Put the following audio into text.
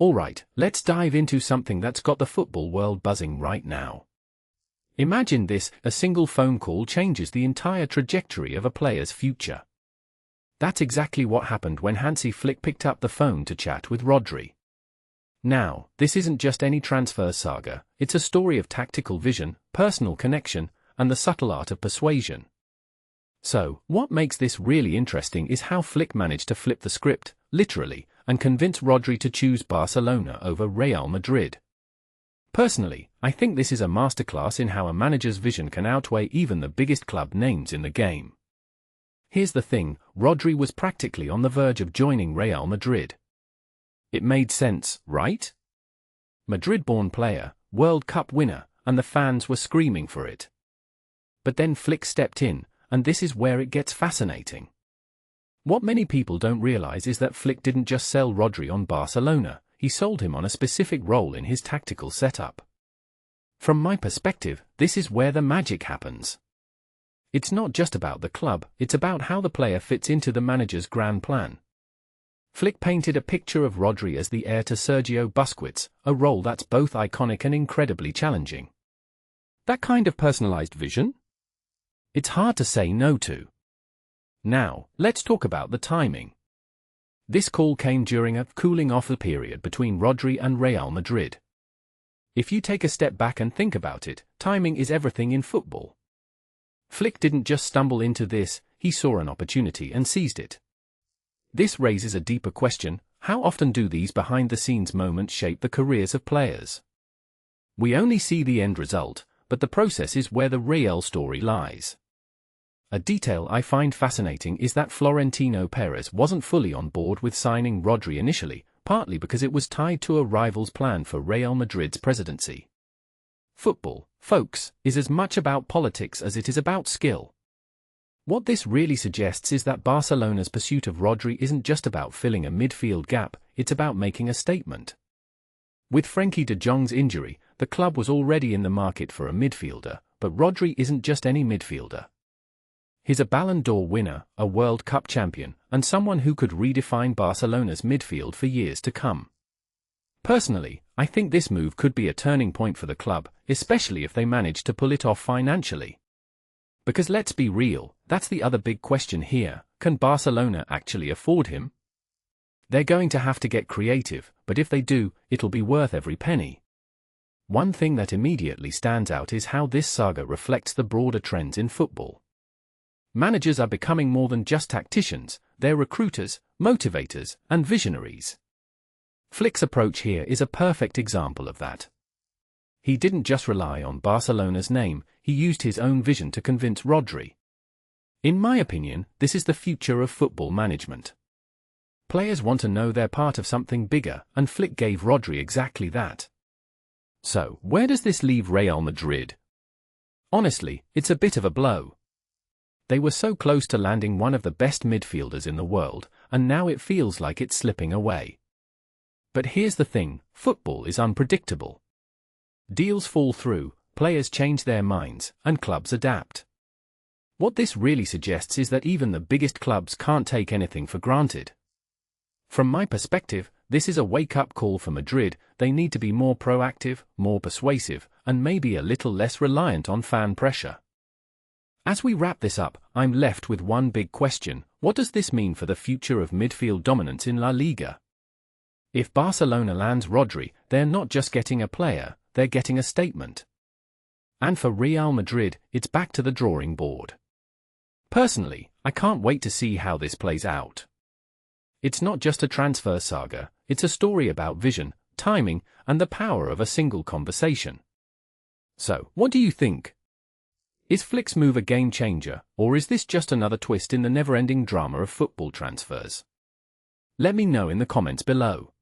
Alright, let's dive into something that's got the football world buzzing right now. Imagine this: a single phone call changes the entire trajectory of a player's future. That's exactly what happened when Hansi Flick picked up the phone to chat with Rodri. Now, this isn't just any transfer saga, it's a story of tactical vision, personal connection, and the subtle art of persuasion. So, what makes this really interesting is how Flick managed to flip the script, literally, and convince Rodri to choose Barcelona over Real Madrid. Personally, I think this is a masterclass in how a manager's vision can outweigh even the biggest club names in the game. Here's the thing: Rodri was practically on the verge of joining Real Madrid. It made sense, right? Madrid-born player, World Cup winner, and the fans were screaming for it. But then Flick stepped in, and this is where it gets fascinating. What many people don't realize is that Flick didn't just sell Rodri on Barcelona, he sold him on a specific role in his tactical setup. From my perspective, this is where the magic happens. It's not just about the club, it's about how the player fits into the manager's grand plan. Flick painted a picture of Rodri as the heir to Sergio Busquets, a role that's both iconic and incredibly challenging. That kind of personalized vision? It's hard to say no to. Now, let's talk about the timing. This call came during a cooling-off period between Rodri and Real Madrid. If you take a step back and think about it, timing is everything in football. Flick didn't just stumble into this, he saw an opportunity and seized it. This raises a deeper question: how often do these behind-the-scenes moments shape the careers of players? We only see the end result, but the process is where the real story lies. A detail I find fascinating is that Florentino Perez wasn't fully on board with signing Rodri initially, partly because it was tied to a rival's plan for Real Madrid's presidency. Football, folks, is as much about politics as it is about skill. What this really suggests is that Barcelona's pursuit of Rodri isn't just about filling a midfield gap, it's about making a statement. With Frenkie de Jong's injury, the club was already in the market for a midfielder, but Rodri isn't just any midfielder. He's a Ballon d'Or winner, a World Cup champion, and someone who could redefine Barcelona's midfield for years to come. Personally, I think this move could be a turning point for the club, especially if they manage to pull it off financially. Because let's be real, that's the other big question here: can Barcelona actually afford him? They're going to have to get creative, but if they do, it'll be worth every penny. One thing that immediately stands out is how this saga reflects the broader trends in football. Managers are becoming more than just tacticians, they're recruiters, motivators, and visionaries. Flick's approach here is a perfect example of that. He didn't just rely on Barcelona's name, he used his own vision to convince Rodri. In my opinion, this is the future of football management. Players want to know they're part of something bigger, and Flick gave Rodri exactly that. So, where does this leave Real Madrid? Honestly, it's a bit of a blow. They were so close to landing one of the best midfielders in the world, and now it feels like it's slipping away. But here's the thing: football is unpredictable. Deals fall through, players change their minds, and clubs adapt. What this really suggests is that even the biggest clubs can't take anything for granted. From my perspective, this is a wake-up call for Madrid. They need to be more proactive, more persuasive, and maybe a little less reliant on fan pressure. As we wrap this up, I'm left with one big question: what does this mean for the future of midfield dominance in La Liga? If Barcelona lands Rodri, they're not just getting a player, they're getting a statement. And for Real Madrid, it's back to the drawing board. Personally, I can't wait to see how this plays out. It's not just a transfer saga, it's a story about vision, timing, and the power of a single conversation. So, what do you think? Is Flick's move a game changer, or is this just another twist in the never-ending drama of football transfers? Let me know in the comments below.